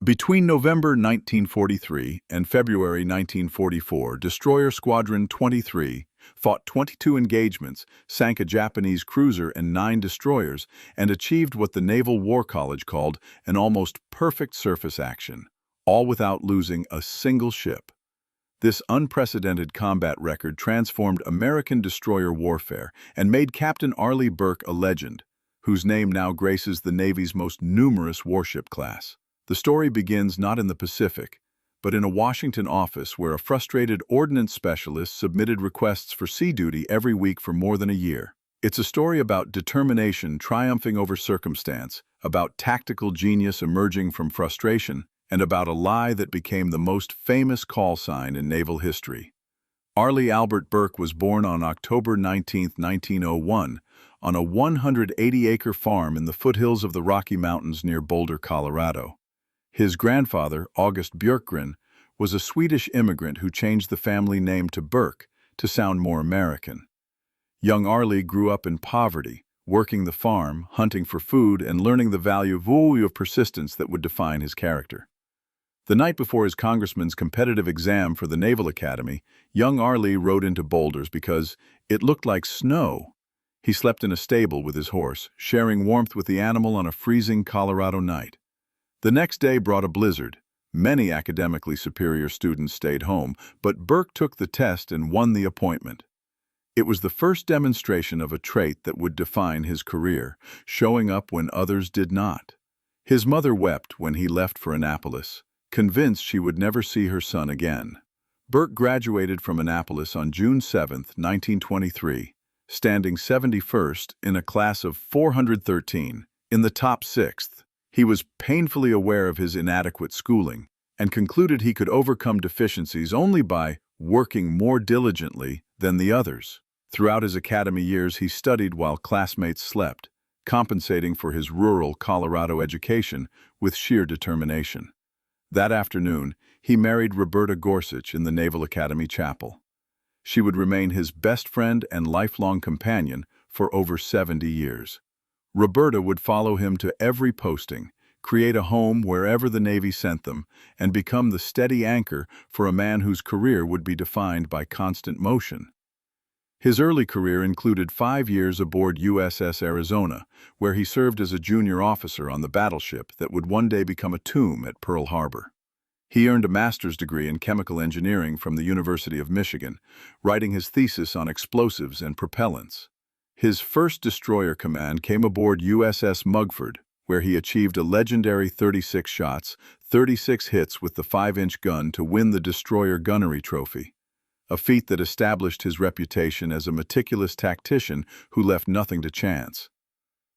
Between November 1943 and February 1944, Destroyer Squadron 23 fought 22 engagements, sank a Japanese cruiser and 9 destroyers, and achieved what the Naval War College called an almost perfect surface action, all without losing a single ship. This unprecedented combat record transformed American destroyer warfare and made Captain Arleigh Burke a legend, whose name now graces the Navy's most numerous warship class. The story begins not in the Pacific, but in a Washington office where a frustrated ordnance specialist submitted requests for sea duty every week for more than a year. It's a story about determination triumphing over circumstance, about tactical genius emerging from frustration, and about a lie that became the most famous call sign in naval history. Arleigh Albert Burke was born on October 19, 1901, on a 180-acre farm in the foothills of the Rocky Mountains near Boulder, Colorado. His grandfather, August Björkgren, was a Swedish immigrant who changed the family name to Burke to sound more American. Young Arleigh grew up in poverty, working the farm, hunting for food, and learning the value of persistence that would define his character. The night before his congressman's competitive exam for the Naval Academy, young Arleigh rode into Boulders because it looked like snow. He slept in a stable with his horse, sharing warmth with the animal on a freezing Colorado night. The next day brought a blizzard. Many academically superior students stayed home, but Burke took the test and won the appointment. It was the first demonstration of a trait that would define his career, showing up when others did not. His mother wept when he left for Annapolis, convinced she would never see her son again. Burke graduated from Annapolis on June 7, 1923, standing 71st in a class of 413, in the top 6th. He was painfully aware of his inadequate schooling and concluded he could overcome deficiencies only by working more diligently than the others. Throughout his academy years, he studied while classmates slept, compensating for his rural Colorado education with sheer determination. That afternoon, he married Roberta Gorsuch in the Naval Academy chapel. She would remain his best friend and lifelong companion for over 70 years. Roberta would follow him to every posting, create a home wherever the Navy sent them, and become the steady anchor for a man whose career would be defined by constant motion. His early career included 5 years aboard USS Arizona, where he served as a junior officer on the battleship that would one day become a tomb at Pearl Harbor. He earned a master's degree in chemical engineering from the University of Michigan, writing his thesis on explosives and propellants. His first destroyer command came aboard USS Mugford, where he achieved a legendary 36 shots, 36 hits with the 5-inch gun to win the Destroyer Gunnery Trophy, a feat that established his reputation as a meticulous tactician who left nothing to chance.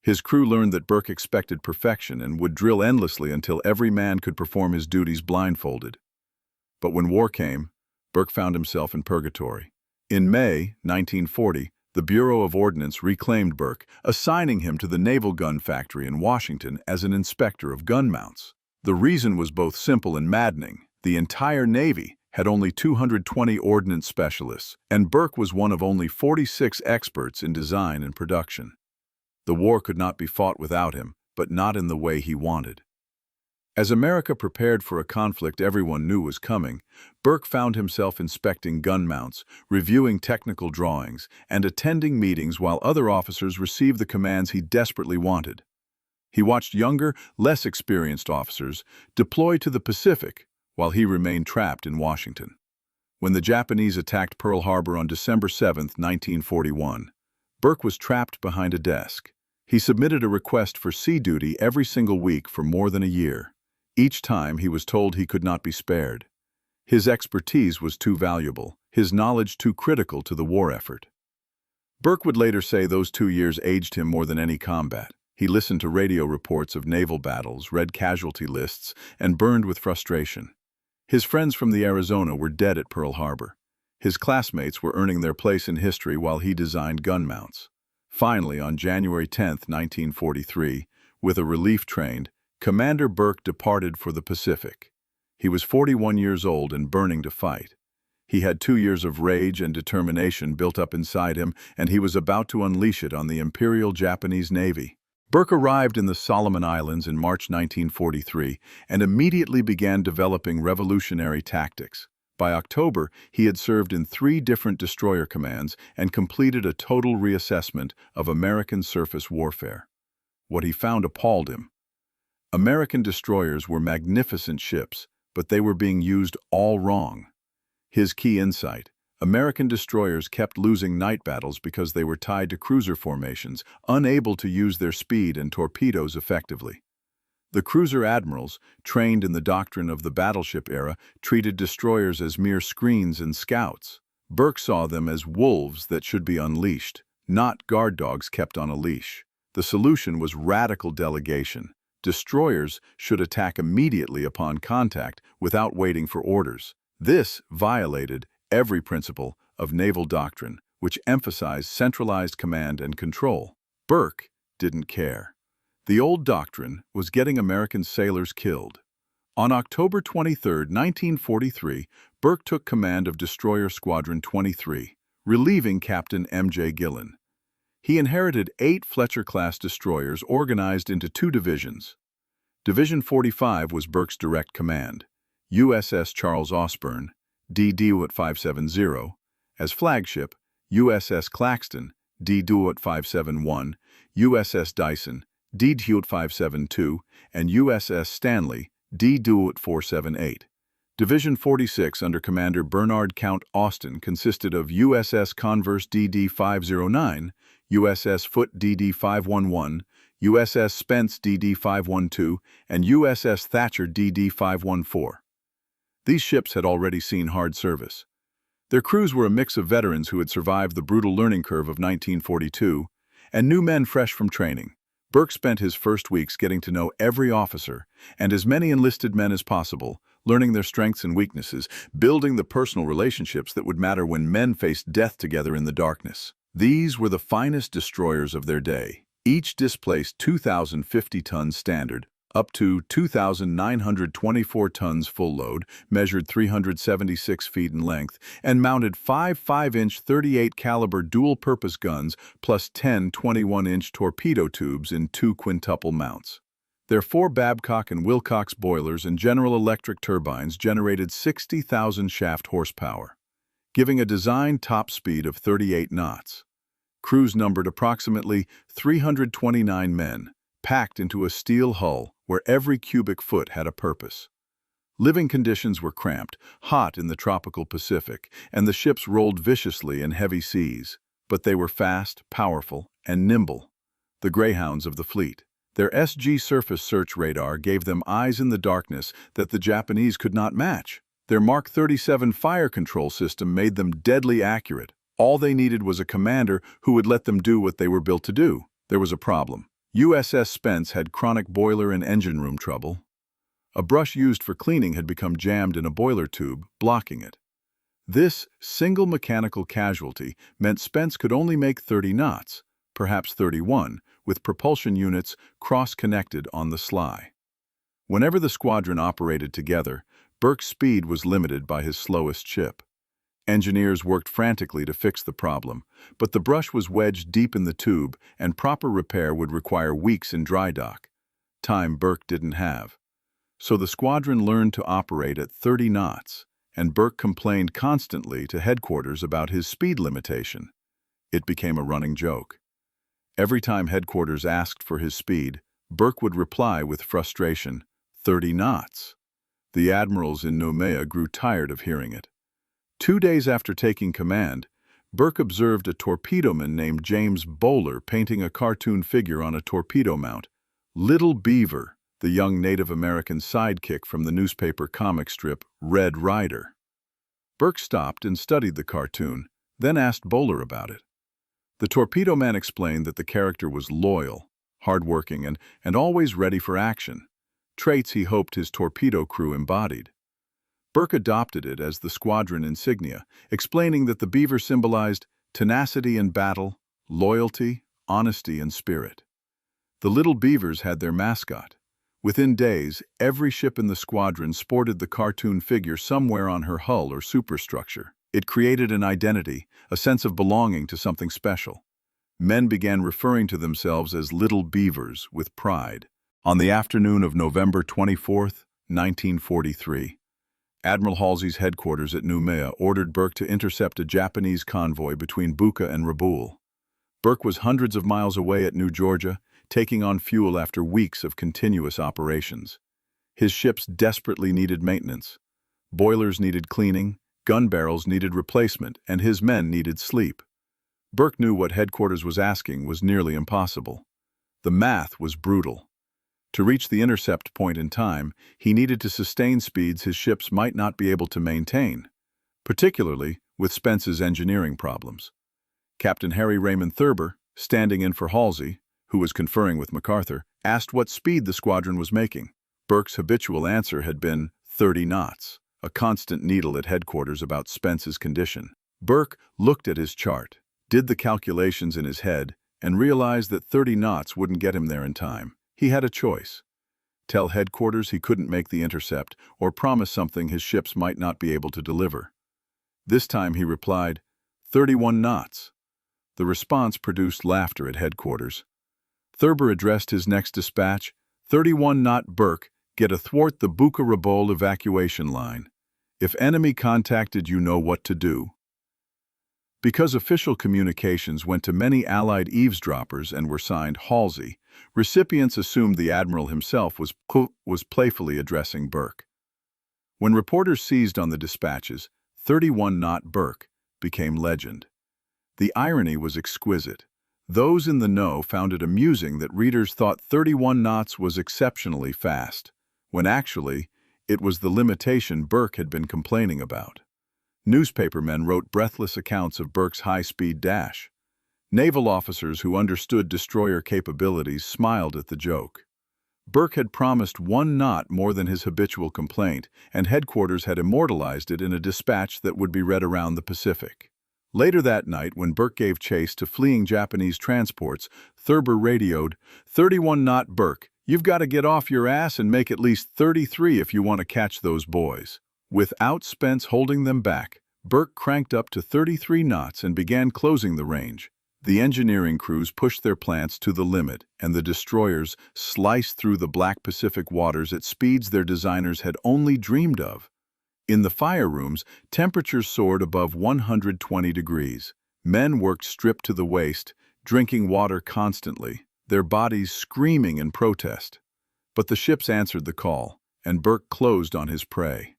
His crew learned that Burke expected perfection and would drill endlessly until every man could perform his duties blindfolded. But when war came, Burke found himself in purgatory. In May 1940, the Bureau of Ordnance reclaimed Burke, assigning him to the Naval Gun Factory in Washington as an inspector of gun mounts. The reason was both simple and maddening. The entire Navy had only 220 ordnance specialists, and Burke was one of only 46 experts in design and production. The war could not be fought without him, but not in the way he wanted. As America prepared for a conflict everyone knew was coming, Burke found himself inspecting gun mounts, reviewing technical drawings, and attending meetings while other officers received the commands he desperately wanted. He watched younger, less experienced officers deploy to the Pacific while he remained trapped in Washington. When the Japanese attacked Pearl Harbor on December 7, 1941, Burke was trapped behind a desk. He submitted a request for sea duty every single week for more than a year. Each time he was told he could not be spared. His expertise was too valuable, his knowledge too critical to the war effort. Burke would later say those 2 years aged him more than any combat. He listened to radio reports of naval battles, read casualty lists, and burned with frustration. His friends from the Arizona were dead at Pearl Harbor. His classmates were earning their place in history while he designed gun mounts. Finally, on January 10, 1943, with a relief train, Commander Burke departed for the Pacific. He was 41 years old and burning to fight. He had 2 years of rage and determination built up inside him, and he was about to unleash it on the Imperial Japanese Navy. Burke arrived in the Solomon Islands in March 1943 and immediately began developing revolutionary tactics. By October, he had served in 3 different destroyer commands and completed a total reassessment of American surface warfare. What he found appalled him. American destroyers were magnificent ships, but they were being used all wrong. His key insight: American destroyers kept losing night battles because they were tied to cruiser formations, unable to use their speed and torpedoes effectively. The cruiser admirals, trained in the doctrine of the battleship era, treated destroyers as mere screens and scouts. Burke saw them as wolves that should be unleashed, not guard dogs kept on a leash. The solution was radical delegation. Destroyers should attack immediately upon contact without waiting for orders. This violated every principle of naval doctrine, which emphasized centralized command and control. Burke didn't care. The old doctrine was getting American sailors killed. On October 23, 1943, Burke took command of Destroyer Squadron 23, relieving Captain M.J. Gillen. He inherited 8 Fletcher-class destroyers organized into 2 divisions. Division 45 was Burke's direct command. USS Charles Osborne, D-Dewitt 570, as flagship, USS Claxton, D-Dewitt 571, USS Dyson, D-Dewitt 572, and USS Stanley, D-Dewitt 478. Division 46 under Commander Bernard Count Austin consisted of USS Converse DD 509, USS Foote DD 511, USS Spence DD 512, and USS Thatcher DD 514. These ships had already seen hard service. Their crews were a mix of veterans who had survived the brutal learning curve of 1942 and new men fresh from training. Burke spent his first weeks getting to know every officer and as many enlisted men as possible, learning their strengths and weaknesses, building the personal relationships that would matter when men faced death together in the darkness. These were the finest destroyers of their day. Each displaced 2,050 tons standard, up to 2,924 tons full load, measured 376 feet in length, and mounted 5 5-inch 38 caliber dual-purpose guns plus 10 21-inch torpedo tubes in 2 quintuple mounts. Their 4 Babcock and Wilcox boilers and General Electric turbines generated 60,000 shaft horsepower, giving a design top speed of 38 knots. Crews numbered approximately 329 men, packed into a steel hull where every cubic foot had a purpose. Living conditions were cramped, hot in the tropical Pacific, and the ships rolled viciously in heavy seas, but they were fast, powerful, and nimble. The greyhounds of the fleet. Their SG surface search radar gave them eyes in the darkness that the Japanese could not match. Their Mark 37 fire control system made them deadly accurate. All they needed was a commander who would let them do what they were built to do. There was a problem. USS Spence had chronic boiler and engine room trouble. A brush used for cleaning had become jammed in a boiler tube, blocking it. This single mechanical casualty meant Spence could only make 30 knots, perhaps 31, with propulsion units cross-connected on the sly. Whenever the squadron operated together, Burke's speed was limited by his slowest ship. Engineers worked frantically to fix the problem, but the brush was wedged deep in the tube, and proper repair would require weeks in dry dock, time Burke didn't have. So the squadron learned to operate at 30 knots, and Burke complained constantly to headquarters about his speed limitation. It became a running joke. Every time headquarters asked for his speed, Burke would reply with frustration, 30 knots. The admirals in Noumea grew tired of hearing it. 2 days after taking command, Burke observed a torpedoman named James Boulder painting a cartoon figure on a torpedo mount, Little Beaver, the young Native American sidekick from the newspaper comic strip Red Ryder. Burke stopped and studied the cartoon, then asked Boulder about it. The torpedo man explained that the character was loyal, hardworking, and always ready for action, traits he hoped his torpedo crew embodied. Burke adopted it as the squadron insignia, explaining that the beaver symbolized tenacity in battle, loyalty, honesty, and spirit. The Little Beavers had their mascot. Within days, every ship in the squadron sported the cartoon figure somewhere on her hull or superstructure. It created an identity, a sense of belonging to something special. Men began referring to themselves as little Beavers with pride. On the afternoon of November 24th, 1943, Admiral Halsey's headquarters at Noumea ordered Burke to intercept a Japanese convoy between Buka and Rabaul. Burke was hundreds of miles away at New Georgia, taking on fuel after weeks of continuous operations. His ships desperately needed maintenance. Boilers needed cleaning, gun barrels needed replacement, and his men needed sleep. Burke knew what headquarters was asking was nearly impossible. The math was brutal. To reach the intercept point in time, he needed to sustain speeds his ships might not be able to maintain, particularly with Spence's engineering problems. Captain Harry Raymond Thurber, standing in for Halsey, who was conferring with MacArthur, asked what speed the squadron was making. Burke's habitual answer had been 30 knots, a constant needle at headquarters about Spence's condition. Burke looked at his chart, did the calculations in his head, and realized that 30 knots wouldn't get him there in time. He had a choice. Tell headquarters he couldn't make the intercept or promise something his ships might not be able to deliver. This time he replied, 31 knots. The response produced laughter at headquarters. Thurber addressed his next dispatch, 31-knot Burke, get athwart the Buka-Rabaul evacuation line. If enemy contacted, you know what to do. Because official communications went to many Allied eavesdroppers and were signed Halsey, recipients assumed the Admiral himself was playfully addressing Burke. When reporters seized on the dispatches, 31-knot Burke became legend. The irony was exquisite. Those in the know found it amusing that readers thought 31 knots was exceptionally fast, when actually it was the limitation Burke had been complaining about. Newspapermen wrote breathless accounts of Burke's high-speed dash. Naval officers who understood destroyer capabilities smiled at the joke. Burke had promised 1 knot more than his habitual complaint, and headquarters had immortalized it in a dispatch that would be read around the Pacific. Later that night, when Burke gave chase to fleeing Japanese transports, Thurber radioed, 31-knot Burke, you've got to get off your ass and make at least 33 if you want to catch those boys. Without Spence holding them back, Burke cranked up to 33 knots and began closing the range. The engineering crews pushed their plants to the limit, and the destroyers sliced through the Black Pacific waters at speeds their designers had only dreamed of. In the fire rooms, temperatures soared above 120 degrees. Men worked stripped to the waist, drinking water constantly, their bodies screaming in protest. But the ships answered the call, and Burke closed on his prey.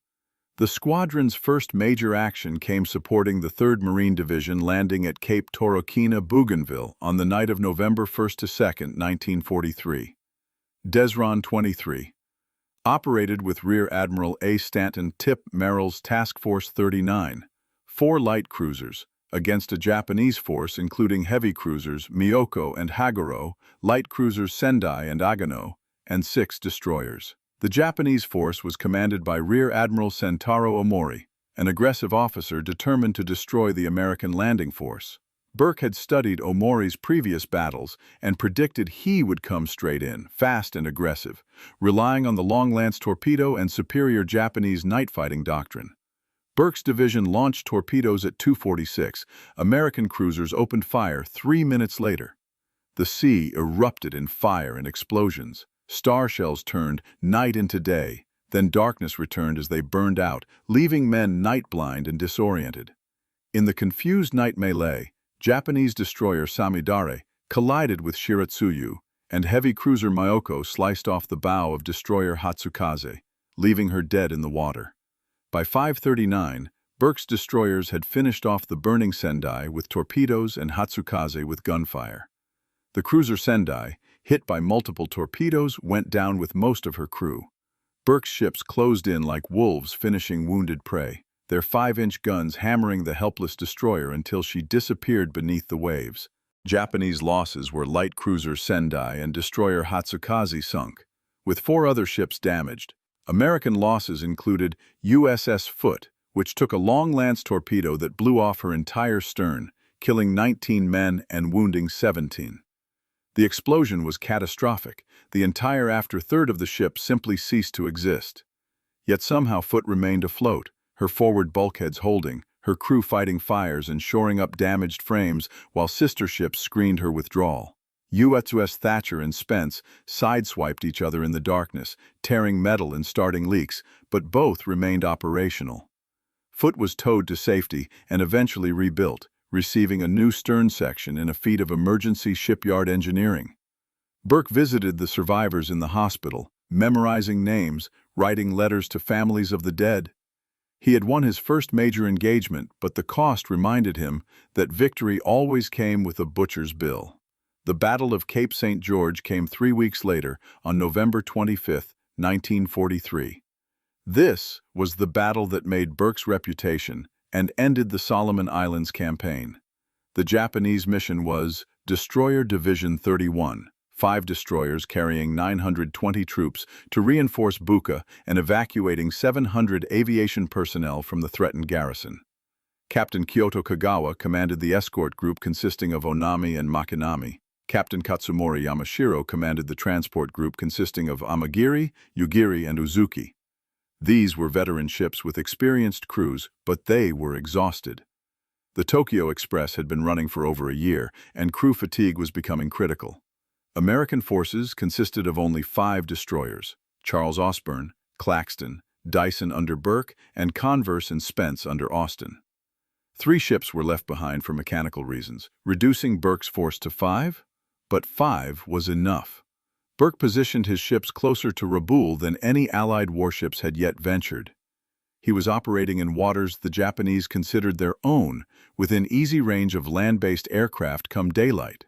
The squadron's first major action came supporting the 3rd Marine Division landing at Cape Torokina, Bougainville on the night of November 1st to 2nd, 1943. Desron 23. Operated with Rear Admiral A. Stanton Tip Merrill's Task Force 39, 4 light cruisers, against a Japanese force including heavy cruisers Miyoko and Haguro, light cruisers Sendai and Agano, and 6 destroyers. The Japanese force was commanded by Rear Admiral Sentaro Omori, an aggressive officer determined to destroy the American landing force. Burke had studied Omori's previous battles and predicted he would come straight in, fast and aggressive, relying on the long-lance torpedo and superior Japanese night-fighting doctrine. Burke's division launched torpedoes at 2:46. American cruisers opened fire 3 minutes later. The sea erupted in fire and explosions. Star shells turned night into day, then darkness returned as they burned out, leaving men night-blind and disoriented. In the confused night melee, Japanese destroyer Samidare collided with Shiratsuyu, and heavy cruiser Myoko sliced off the bow of destroyer Hatsukaze, leaving her dead in the water. By 5:39, Burke's destroyers had finished off the burning Sendai with torpedoes and Hatsukaze with gunfire. The cruiser Sendai, hit by multiple torpedoes, went down with most of her crew. Burke's ships closed in like wolves finishing wounded prey, their 5-inch guns hammering the helpless destroyer until she disappeared beneath the waves. Japanese losses were light cruiser Sendai and destroyer Hatsukaze sunk, with 4 other ships damaged. American losses included USS Foote, which took a long-lance torpedo that blew off her entire stern, killing 19 men and wounding 17. The explosion was catastrophic. The entire after-third of the ship simply ceased to exist. Yet somehow Foote remained afloat, her forward bulkheads holding, her crew fighting fires and shoring up damaged frames while sister ships screened her withdrawal. USS Thatcher and Spence sideswiped each other in the darkness, tearing metal and starting leaks, but both remained operational. Foote was towed to safety and eventually rebuilt, receiving a new stern section in a feat of emergency shipyard engineering. Burke visited the survivors in the hospital, memorizing names, writing letters to families of the dead. He had won his first major engagement, but the cost reminded him that victory always came with a butcher's bill. The Battle of Cape St. George came 3 weeks later, on November 25, 1943. This was the battle that made Burke's reputation and ended the Solomon Islands campaign. The Japanese mission was Destroyer Division 31, 5 destroyers carrying 920 troops to reinforce Buka and evacuating 700 aviation personnel from the threatened garrison. Captain Kyoto Kagawa commanded the escort group consisting of Onami and Makinami. Captain Katsumori Yamashiro commanded the transport group consisting of Amagiri, Yugiri, and Uzuki. These were veteran ships with experienced crews, but they were exhausted. The Tokyo Express had been running for over a year, and crew fatigue was becoming critical. American forces consisted of only 5 destroyers: Charles Osborne, Claxton, Dyson under Burke, and Converse and Spence under Austin. 3 ships were left behind for mechanical reasons, reducing Burke's force to 5, but 5 was enough. Burke positioned his ships closer to Rabaul than any Allied warships had yet ventured. He was operating in waters the Japanese considered their own, within easy range of land-based aircraft come daylight.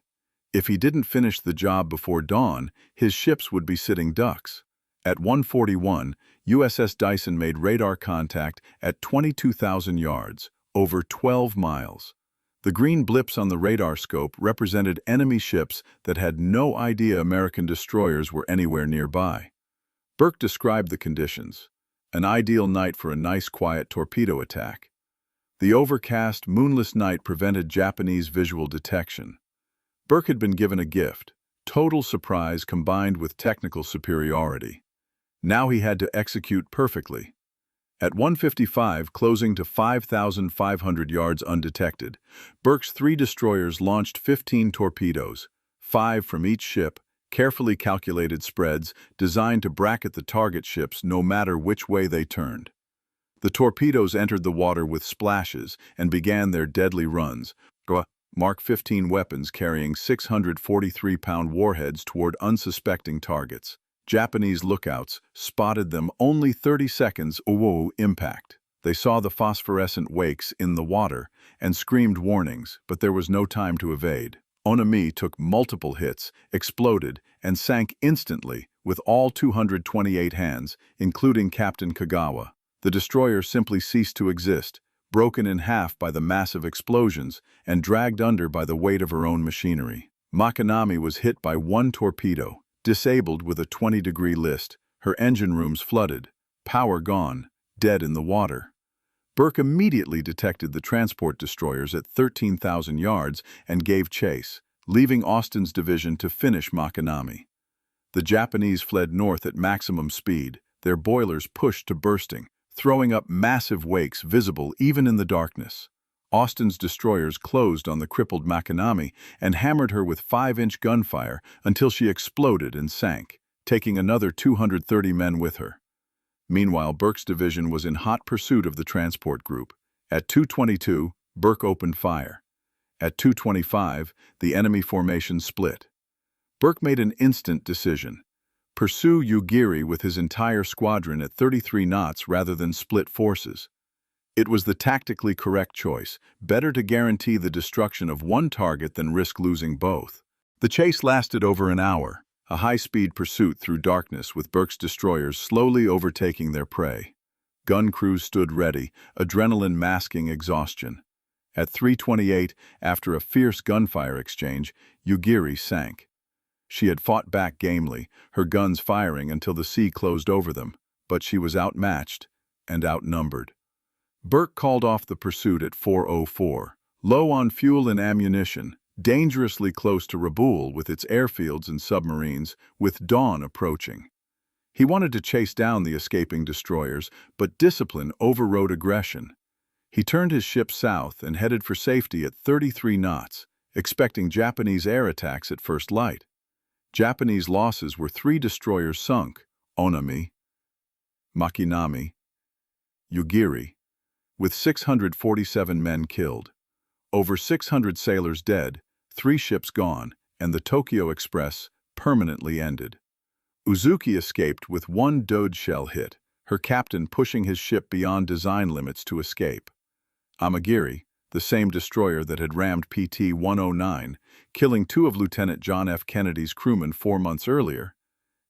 If he didn't finish the job before dawn, his ships would be sitting ducks. At 1:41, USS Dyson made radar contact at 22,000 yards, over 12 miles. The green blips on the radar scope represented enemy ships that had no idea American destroyers were anywhere nearby. Burke described the conditions: an ideal night for a nice quiet torpedo attack. The overcast, moonless night prevented Japanese visual detection. Burke had been given a gift: total surprise combined with technical superiority. Now he had to execute perfectly. At 1:55, closing to 5,500 yards undetected, Burke's 3 destroyers launched 15 torpedoes, 5 from each ship, carefully calculated spreads designed to bracket the target ships no matter which way they turned. The torpedoes entered the water with splashes and began their deadly runs, Mark 15 weapons carrying 643-pound warheads toward unsuspecting targets. Japanese lookouts spotted them only 30 seconds after impact. They saw the phosphorescent wakes in the water and screamed warnings, but there was no time to evade. Onami took multiple hits, exploded, and sank instantly with all 228 hands, including Captain Kagawa. The destroyer simply ceased to exist, broken in half by the massive explosions and dragged under by the weight of her own machinery. Makinami was hit by 1 torpedo, disabled with a 20-degree list, her engine rooms flooded, power gone, dead in the water. Burke immediately detected the transport destroyers at 13,000 yards and gave chase, leaving Austin's division to finish Makinami. The Japanese fled north at maximum speed, their boilers pushed to bursting, throwing up massive wakes visible even in the darkness. Austin's destroyers closed on the crippled Makinami and hammered her with 5-inch gunfire until she exploded and sank, taking another 230 men with her. Meanwhile, Burke's division was in hot pursuit of the transport group. At 2:22, Burke opened fire. At 2:25, the enemy formation split. Burke made an instant decision: pursue Yugiri with his entire squadron at 33 knots rather than split forces. It was the tactically correct choice, better to guarantee the destruction of one target than risk losing both. The chase lasted over an hour, a high-speed pursuit through darkness with Burke's destroyers slowly overtaking their prey. Gun crews stood ready, adrenaline masking exhaustion. At 3:28, after a fierce gunfire exchange, Yugiri sank. She had fought back gamely, her guns firing until the sea closed over them, but she was outmatched and outnumbered. Burke called off the pursuit at 4:04, low on fuel and ammunition, dangerously close to Rabaul with its airfields and submarines, with dawn approaching. He wanted to chase down the escaping destroyers, but discipline overrode aggression. He turned his ship south and headed for safety at 33 knots, expecting Japanese air attacks at first light. Japanese losses were 3 destroyers sunk, Onami, Makinami, Yugiri, with 647 men killed. Over 600 sailors dead, 3 ships gone, and the Tokyo Express permanently ended. Uzuki escaped with 1 Dode shell hit, her captain pushing his ship beyond design limits to escape. Amagiri, the same destroyer that had rammed PT-109, killing 2 of Lieutenant John F. Kennedy's crewmen 4 months earlier,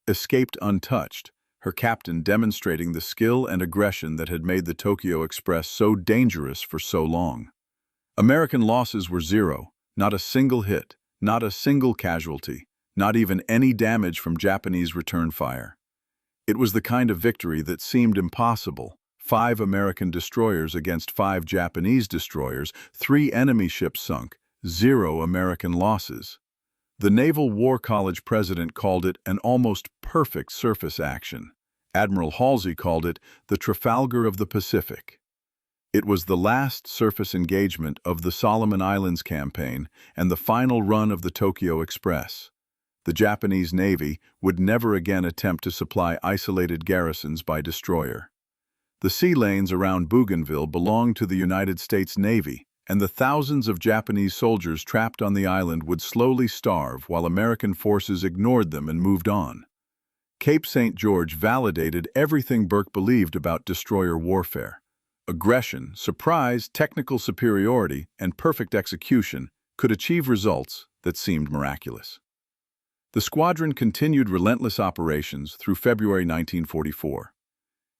escaped untouched, her captain demonstrating the skill and aggression that had made the Tokyo Express so dangerous for so long. American losses were 0, not a single hit, not a single casualty, not even any damage from Japanese return fire. It was the kind of victory that seemed impossible. 5 American destroyers against 5 Japanese destroyers, 3 enemy ships sunk, 0 American losses. The Naval War College president called it an almost perfect surface action. Admiral Halsey called it the Trafalgar of the Pacific. It was the last surface engagement of the Solomon Islands campaign and the final run of the Tokyo Express. The Japanese Navy would never again attempt to supply isolated garrisons by destroyer. The sea lanes around Bougainville belonged to the United States Navy, and the thousands of Japanese soldiers trapped on the island would slowly starve while American forces ignored them and moved on. Cape St. George validated everything Burke believed about destroyer warfare. Aggression, surprise, technical superiority, and perfect execution could achieve results that seemed miraculous. The squadron continued relentless operations through February 1944.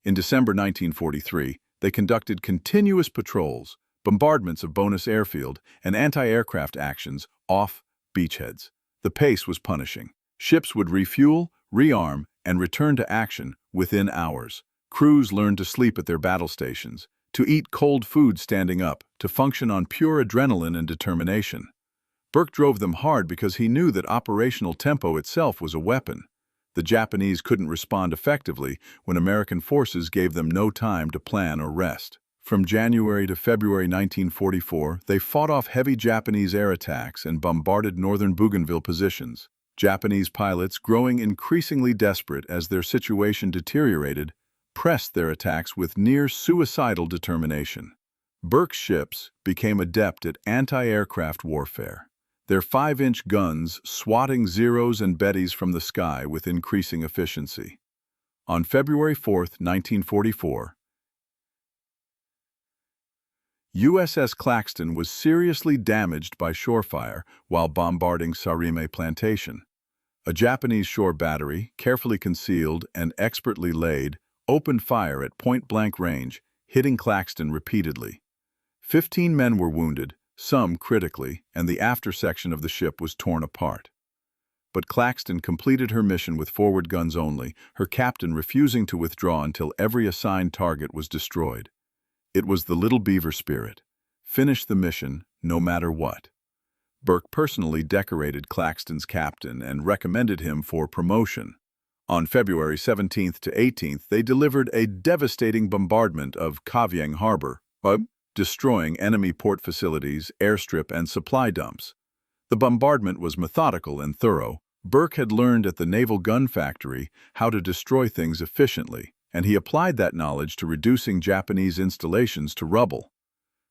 In December 1943, they conducted continuous patrols, bombardments of bonus airfield, and anti-aircraft actions off beachheads. The pace was punishing. Ships would refuel, rearm, and return to action within hours. Crews learned to sleep at their battle stations, to eat cold food standing up, to function on pure adrenaline and determination. Burke drove them hard because he knew that operational tempo itself was a weapon. The Japanese couldn't respond effectively when American forces gave them no time to plan or rest. From January to February 1944, they fought off heavy Japanese air attacks and bombarded northern Bougainville positions. Japanese pilots, growing increasingly desperate as their situation deteriorated, pressed their attacks with near-suicidal determination. Burke's ships became adept at anti-aircraft warfare, their 5-inch guns swatting Zeros and Bettys from the sky with increasing efficiency. On February 4, 1944, USS Claxton was seriously damaged by shorefire while bombarding Sarime Plantation. A Japanese shore battery, carefully concealed and expertly laid, opened fire at point-blank range, hitting Claxton repeatedly. 15 men were wounded, some critically, and the after section of the ship was torn apart. But Claxton completed her mission with forward guns only, her captain refusing to withdraw until every assigned target was destroyed. It was the little beaver spirit. Finish the mission, no matter what. Burke personally decorated Claxton's captain and recommended him for promotion. On February 17th to 18th, they delivered a devastating bombardment of Kavieng Harbor, destroying enemy port facilities, airstrip, and supply dumps. The bombardment was methodical and thorough. Burke had learned at the Naval Gun Factory how to destroy things efficiently, and he applied that knowledge to reducing Japanese installations to rubble.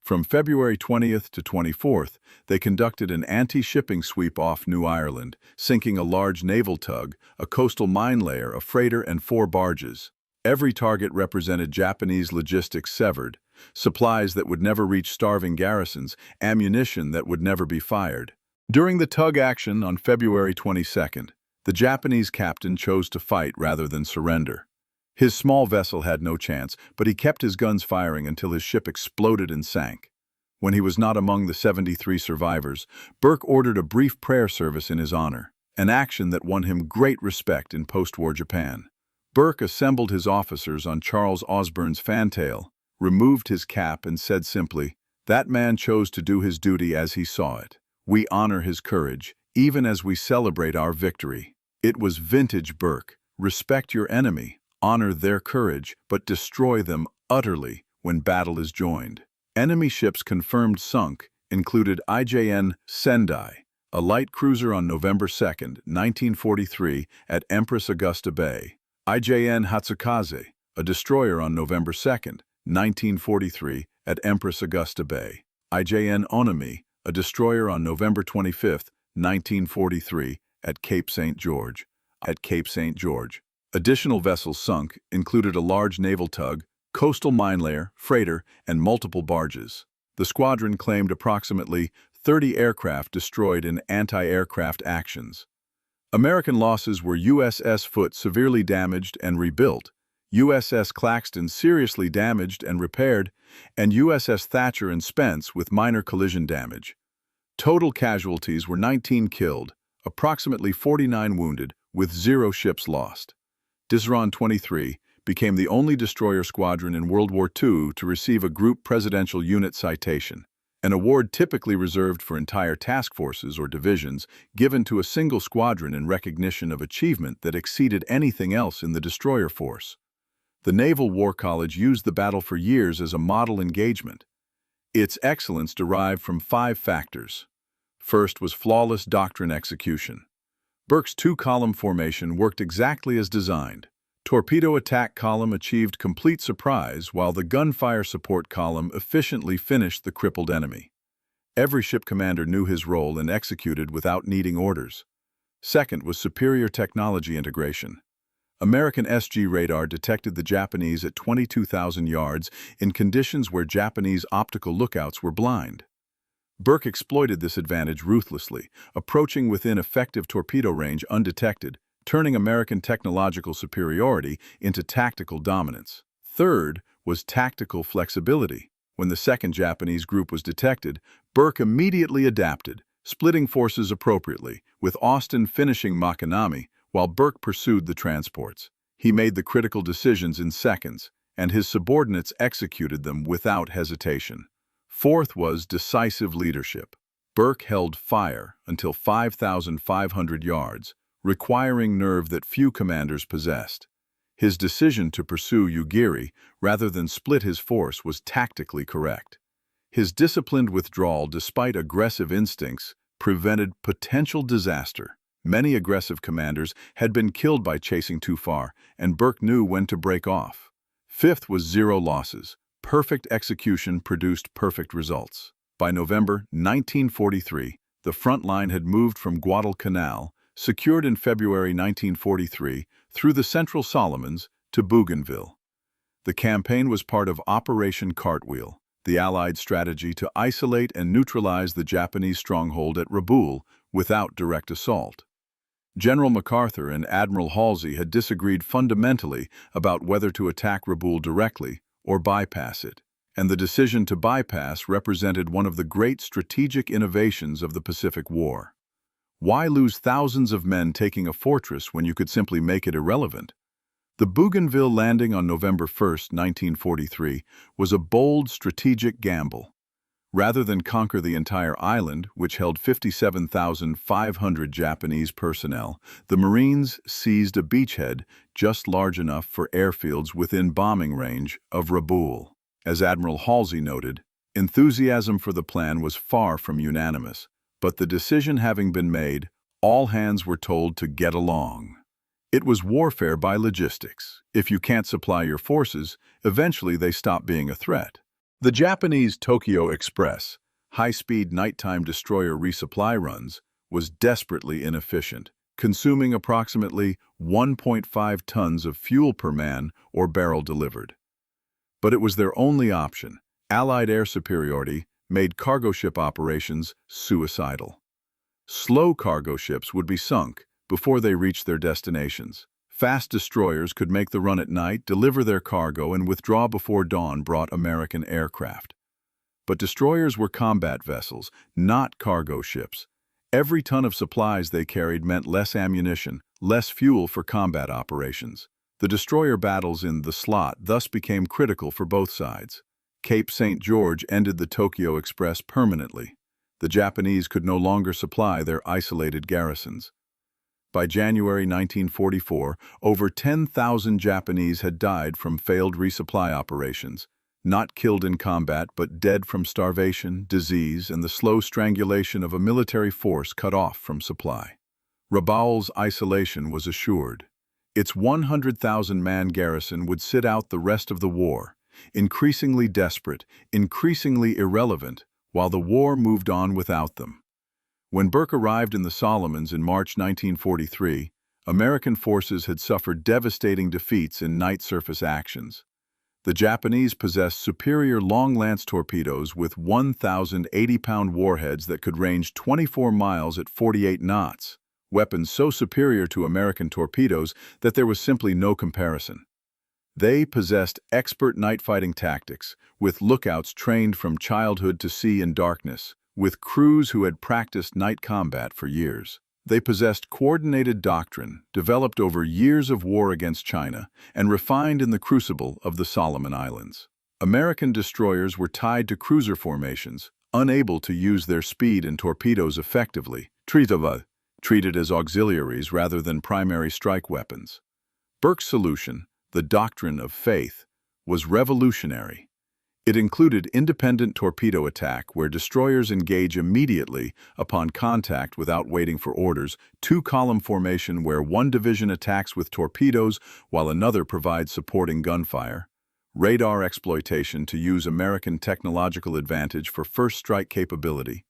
From February 20th to 24th, they conducted an anti-shipping sweep off New Ireland, sinking a large naval tug, a coastal mine layer, a freighter, and 4 barges. Every target represented Japanese logistics severed, supplies that would never reach starving garrisons, ammunition that would never be fired. During the tug action on February 22nd, the Japanese captain chose to fight rather than surrender. His small vessel had no chance, but he kept his guns firing until his ship exploded and sank. When he was not among the 73 survivors, Burke ordered a brief prayer service in his honor, an action that won him great respect in post-war Japan. Burke assembled his officers on Charles Osborne's fantail, removed his cap, and said simply, "That man chose to do his duty as he saw it. We honor his courage, even as we celebrate our victory." It was vintage Burke. Respect your enemy, honor their courage, but destroy them utterly when battle is joined. Enemy ships confirmed sunk included IJN Sendai, a light cruiser on November 2, 1943 at Empress Augusta Bay; IJN Hatsukaze, a destroyer on November 2, 1943 at Empress Augusta Bay; IJN Onami, a destroyer on November 25, 1943 at Cape St. George. Additional vessels sunk included a large naval tug, coastal mine layer, freighter, and multiple barges. The squadron claimed approximately 30 aircraft destroyed in anti-aircraft actions. American losses were USS Foote severely damaged and rebuilt, USS Claxton seriously damaged and repaired, and USS Thatcher and Spence with minor collision damage. Total casualties were 19 killed, approximately 49 wounded, with 0 ships lost. Destroyer 23 became the only destroyer squadron in World War II to receive a Group Presidential Unit citation, an award typically reserved for entire task forces or divisions given to a single squadron in recognition of achievement that exceeded anything else in the destroyer force. The Naval War College used the battle for years as a model engagement. Its excellence derived from 5 factors. First was flawless doctrine execution. Burke's 2-column formation worked exactly as designed. Torpedo attack column achieved complete surprise, while the gunfire support column efficiently finished the crippled enemy. Every ship commander knew his role and executed without needing orders. Second was superior technology integration. American SG radar detected the Japanese at 22,000 yards in conditions where Japanese optical lookouts were blind. Burke exploited this advantage ruthlessly, approaching within effective torpedo range undetected, turning American technological superiority into tactical dominance. Third was tactical flexibility. When the second Japanese group was detected, Burke immediately adapted, splitting forces appropriately, with Austin finishing Makinami while Burke pursued the transports. He made the critical decisions in seconds, and his subordinates executed them without hesitation. Fourth was decisive leadership. Burke held fire until 5,500 yards, requiring nerve that few commanders possessed. His decision to pursue Ugiri rather than split his force was tactically correct. His disciplined withdrawal despite aggressive instincts prevented potential disaster. Many aggressive commanders had been killed by chasing too far, and Burke knew when to break off. Fifth was 0 losses. Perfect execution produced perfect results. By November 1943, the front line had moved from Guadalcanal, secured in February 1943, through the Central Solomons to Bougainville. The campaign was part of Operation Cartwheel, the Allied strategy to isolate and neutralize the Japanese stronghold at Rabaul without direct assault. General MacArthur and Admiral Halsey had disagreed fundamentally about whether to attack Rabaul directly or bypass it, and the decision to bypass represented one of the great strategic innovations of the Pacific War. Why lose thousands of men taking a fortress when you could simply make it irrelevant? The Bougainville landing on November 1, 1943, was a bold strategic gamble. Rather than conquer the entire island, which held 57,500 Japanese personnel, the Marines seized a beachhead just large enough for airfields within bombing range of Rabaul. As Admiral Halsey noted, enthusiasm for the plan was far from unanimous, but the decision having been made, all hands were told to get along. It was warfare by logistics. If you can't supply your forces, eventually they stop being a threat. The Japanese Tokyo Express, high-speed nighttime destroyer resupply runs, was desperately inefficient, consuming approximately 1.5 tons of fuel per man or barrel delivered. But it was their only option. Allied air superiority made cargo ship operations suicidal. Slow cargo ships would be sunk before they reached their destinations. Fast destroyers could make the run at night, deliver their cargo, and withdraw before dawn brought American aircraft. But destroyers were combat vessels, not cargo ships. Every ton of supplies they carried meant less ammunition, less fuel for combat operations. The destroyer battles in the slot thus became critical for both sides. Cape St. George ended the Tokyo Express permanently. The Japanese could no longer supply their isolated garrisons. By January 1944, over 10,000 Japanese had died from failed resupply operations. not killed in combat but dead from starvation, disease, and the slow strangulation of a military force cut off from supply. Rabaul's isolation was assured. Its 100,000-man garrison would sit out the rest of the war, increasingly desperate, increasingly irrelevant, while the war moved on without them. When Burke arrived in the Solomons in March 1943, American forces had suffered devastating defeats in night surface actions. The Japanese possessed superior long-lance torpedoes with 1,080-pound warheads that could range 24 miles at 48 knots, weapons so superior to American torpedoes that there was simply no comparison. They possessed expert night-fighting tactics, with lookouts trained from childhood to sea in darkness, with crews who had practiced night combat for years. They possessed coordinated doctrine, developed over years of war against China, and refined in the crucible of the Solomon Islands. American destroyers were tied to cruiser formations, unable to use their speed and torpedoes effectively, treated as auxiliaries rather than primary strike weapons. Burke's solution, the Doctrine of Faith, was revolutionary. It included independent torpedo attack where destroyers engage immediately upon contact without waiting for orders, two-column formation where one division attacks with torpedoes while another provides supporting gunfire, radar exploitation to use American technological advantage for first strike capability,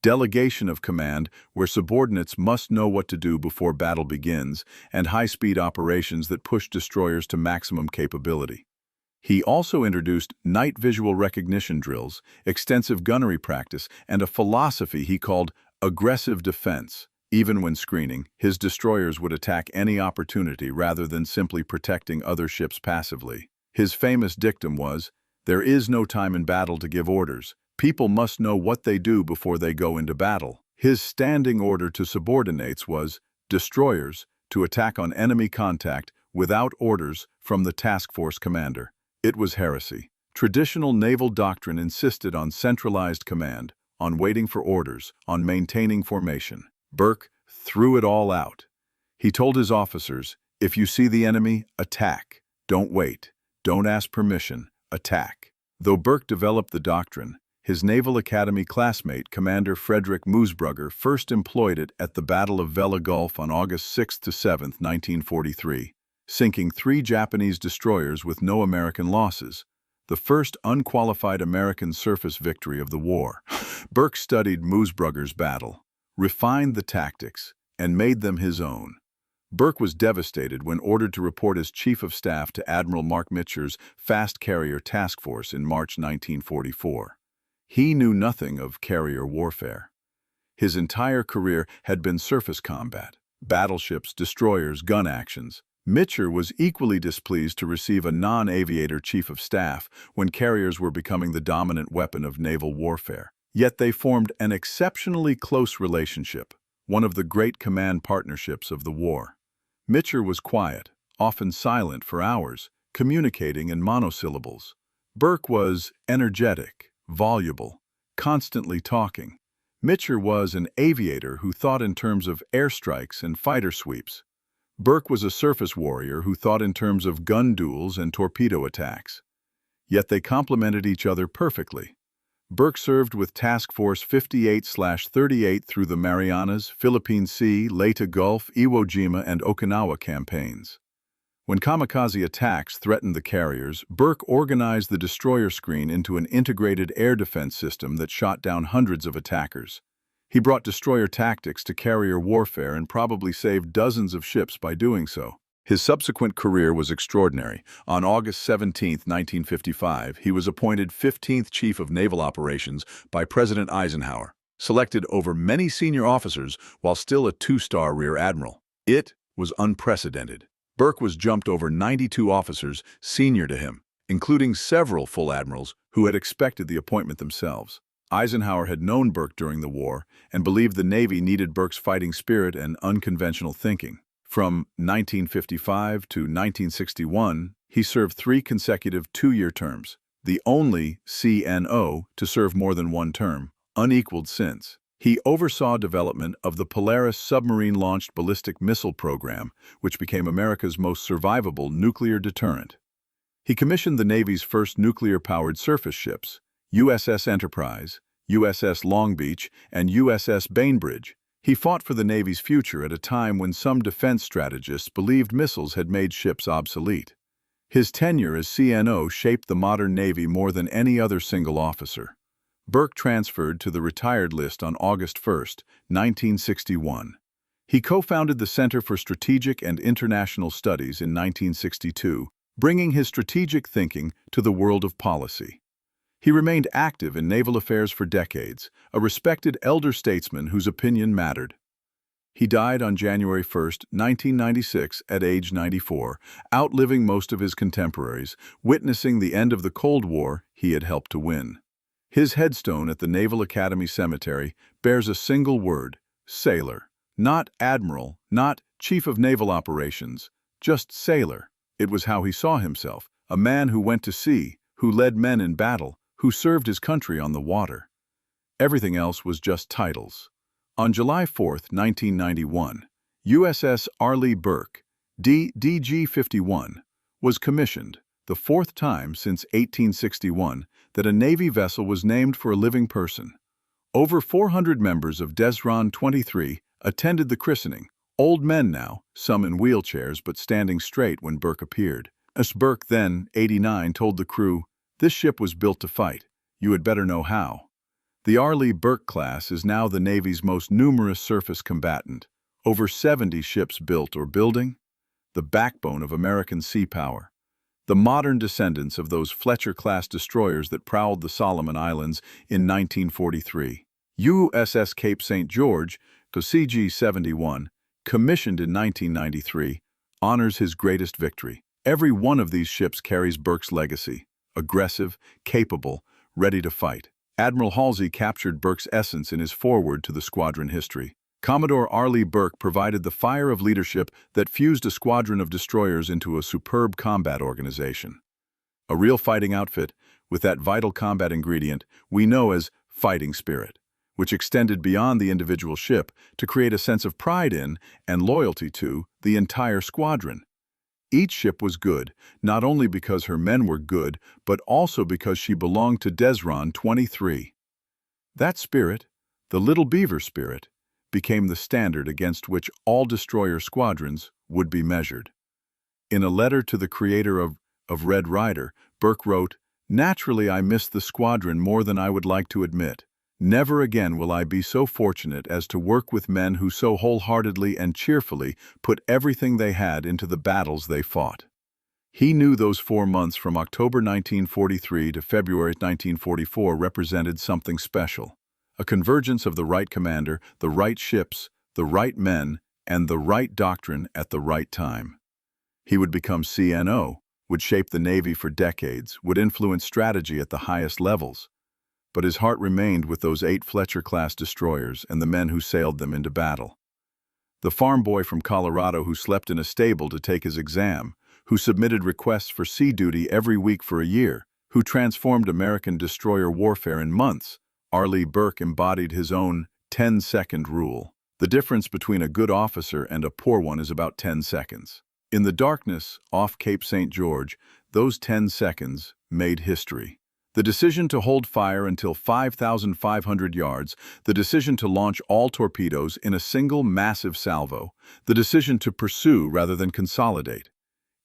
delegation of command where subordinates must know what to do before battle begins, and high-speed operations that push destroyers to maximum capability. He also introduced night visual recognition drills, extensive gunnery practice, and a philosophy he called aggressive defense. Even when screening, his destroyers would attack any opportunity rather than simply protecting other ships passively. His famous dictum was, "There is no time in battle to give orders. People must know what they do before they go into battle." His standing order to subordinates was, "Destroyers, to attack on enemy contact without orders from the task force commander." It was heresy. Traditional naval doctrine insisted on centralized command, on waiting for orders, on maintaining formation. Burke threw it all out. He told his officers, "If you see the enemy, attack. Don't wait. Don't ask permission. Attack." Though Burke developed the doctrine, his Naval Academy classmate, Commander Frederick Moosbrugger, first employed it at the Battle of Vella Gulf on August 6 to 7, 1943. Sinking 3 Japanese destroyers with no American losses, the first unqualified American surface victory of the war. Burke studied Moosbrugger's battle, refined the tactics, and made them his own. Burke was devastated when ordered to report as Chief of Staff to Admiral Mark Mitcher's Fast Carrier Task Force in March 1944. He knew nothing of carrier warfare. His entire career had been surface combat, battleships, destroyers, gun actions. Mitcher was equally displeased to receive a non-aviator chief of staff when carriers were becoming the dominant weapon of naval warfare. Yet they formed an exceptionally close relationship, one of the great command partnerships of the war. Mitcher was quiet, often silent for hours, communicating in monosyllables. Burke was energetic, voluble, constantly talking. Mitcher was an aviator who thought in terms of airstrikes and fighter sweeps. Burke was a surface warrior who thought in terms of gun duels and torpedo attacks. Yet they complemented each other perfectly. Burke served with Task Force 58/38 through the Marianas, Philippine Sea, Leyte Gulf, Iwo Jima, and Okinawa campaigns. When kamikaze attacks threatened the carriers, Burke organized the destroyer screen into an integrated air defense system that shot down hundreds of attackers. He brought destroyer tactics to carrier warfare and probably saved dozens of ships by doing so. His subsequent career was extraordinary. On August 17, 1955, he was appointed 15th Chief of Naval Operations by President Eisenhower, selected over many senior officers while still a 2-star Rear Admiral. It was unprecedented. Burke was jumped over 92 officers senior to him, including several full admirals who had expected the appointment themselves. Eisenhower had known Burke during the war and believed the Navy needed Burke's fighting spirit and unconventional thinking. From 1955 to 1961, he served 3 consecutive 2-year terms, the only CNO to serve more than one term, unequaled since. He oversaw development of the Polaris submarine-launched ballistic missile program, which became America's most survivable nuclear deterrent. He commissioned the Navy's first nuclear-powered surface ships, USS Enterprise, USS Long Beach, and USS Bainbridge. He fought for the Navy's future at a time when some defense strategists believed missiles had made ships obsolete. His tenure as CNO shaped the modern Navy more than any other single officer. Burke transferred to the retired list on August 1, 1961. He co-founded the Center for Strategic and International Studies in 1962, bringing his strategic thinking to the world of policy. He remained active in naval affairs for decades, a respected elder statesman whose opinion mattered. He died on January 1, 1996, at age 94, outliving most of his contemporaries, witnessing the end of the Cold War he had helped to win. His headstone at the Naval Academy Cemetery bears a single word: sailor. Not admiral, not chief of naval operations, just sailor. It was how he saw himself, a man who went to sea, who led men in battle, who served his country on the water. Everything else was just titles. On July 4, 1991, USS Arleigh Burke, DG-51, was commissioned, the fourth time since 1861 that a Navy vessel was named for a living person. Over 400 members of Destroyer 23 attended the christening, old men now, some in wheelchairs but standing straight when Burke appeared. As Burke, then 89, told the crew, "This ship was built to fight. You had better know how." The Arleigh Burke-class is now the Navy's most numerous surface combatant, over 70 ships built or building, the backbone of American sea power. The modern descendants of those Fletcher-class destroyers that prowled the Solomon Islands in 1943. USS Cape St. George, CG-71, commissioned in 1993, honors his greatest victory. Every one of these ships carries Burke's legacy: aggressive, capable, ready to fight. Admiral Halsey captured Burke's essence in his foreword to the squadron history. Commodore Arleigh Burke provided the fire of leadership that fused a squadron of destroyers into a superb combat organization. A real fighting outfit with that vital combat ingredient we know as fighting spirit, which extended beyond the individual ship to create a sense of pride in and loyalty to the entire squadron. Each ship was good, not only because her men were good, but also because she belonged to Destroyer 23. That spirit, the Little Beaver spirit, became the standard against which all destroyer squadrons would be measured. In a letter to the creator of Red Ryder, Burke wrote, "Naturally, I miss the squadron more than I would like to admit. Never again will I be so fortunate as to work with men who so wholeheartedly and cheerfully put everything they had into the battles they fought." He knew those 4 months from October 1943 to February 1944 represented something special, a convergence of the right commander, the right ships, the right men, and the right doctrine at the right time. He would become CNO, would shape the Navy for decades, would influence strategy at the highest levels. But his heart remained with those 8 Fletcher-class destroyers and the men who sailed them into battle. The farm boy from Colorado who slept in a stable to take his exam, who submitted requests for sea duty every week for a year, who transformed American destroyer warfare in months, Arleigh Burke embodied his own 10-second rule. The difference between a good officer and a poor one is about 10 seconds. In the darkness off Cape St. George, those 10 seconds made history. The decision to hold fire until 5,500 yards, the decision to launch all torpedoes in a single massive salvo, the decision to pursue rather than consolidate.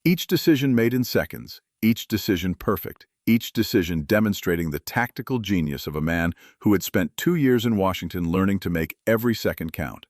Each decision made in seconds, each decision perfect, each decision demonstrating the tactical genius of a man who had spent 2 years in Washington learning to make every second count.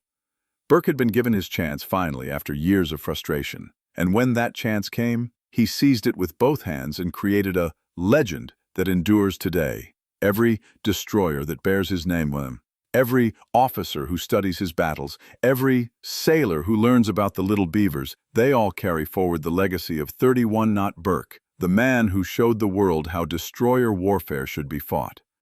Burke had been given his chance finally after years of frustration, and when that chance came, he seized it with both hands and created a legend that endures today. Every destroyer that bears his name with him, every officer who studies his battles, every sailor who learns about the Little Beavers, they all carry forward the legacy of 31-knot Burke, the man who showed the world how destroyer warfare should be fought.